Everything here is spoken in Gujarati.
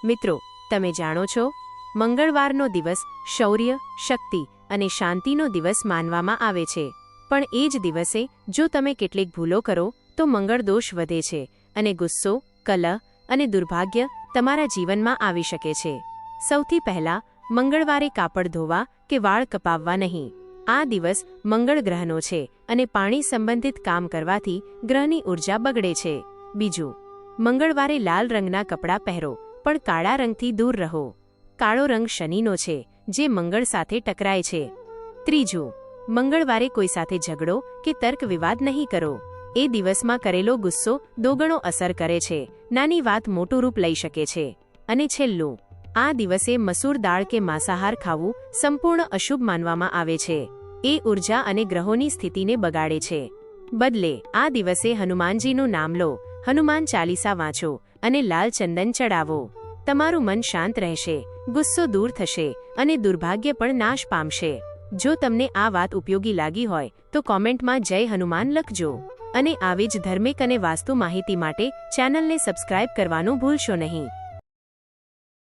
મિત્રો, તમે જાણો છો, મંગળવારનો દિવસ શૌર્ય, શક્તિ અને શાંતિનો દિવસ માનવામાં આવે છે. પણ એ જ દિવસે જો તમે કેટલીક ભૂલો કરો તો મંગળદોષ વધે છે અને ગુસ્સો, કલહ અને દુર્ભાગ્ય તમારા જીવનમાં આવી શકે છે. સૌથી પહેલા, મંગળવારે કાપડ ધોવા કે વાળ કપાવવા નહીં. આ દિવસ મંગળ ગ્રહનો છે અને પાણી સંબંધિત કામ કરવાથી ગ્રહની ઉર્જા બગડે છે. બીજું, મંગળવારે લાલ રંગના કપડાં પહેરો પણ કાળા રંગથી દૂર રહો. કાળો રંગ શનિનો છે, જે મંગળ સાથે ટકરાય છે. ત્રીજું, મંગળવારે કોઈ સાથે ઝઘડો કે તર્ક વિવાદ નહીં કરો. એ દિવસમાં કરેલો ગુસ્સો દોગણો અસર કરે છે, નાની વાત મોટું રૂપ લઈ શકે છે. અને છેલ્લું, આ દિવસે મસૂર દાળ કે માંસાહાર ખાવું સંપૂર્ણ અશુભ માનવામાં આવે છે. એ ઉર્જા અને ગ્રહોની સ્થિતિને બગાડે છે. બદલે આ દિવસે હનુમાનજીનું નામ લો, હનુમાન ચાલીસા વાંચો અને લાલ ચંદન ચડાવો. તમારું મન શાંત રહેશે, ગુસ્સો દૂર થશે અને દુર્ભાગ્ય પણ નાશ પામશે. જો તમને આ વાત ઉપયોગી લાગી હોય તો કોમેન્ટમાં જય હનુમાન લખજો. અને આવી જ ધાર્મિક અને વાસ્તુ માહિતી માટે ચેનલને સબસ્ક્રાઇબ કરવાનું ભૂલશો નહીં.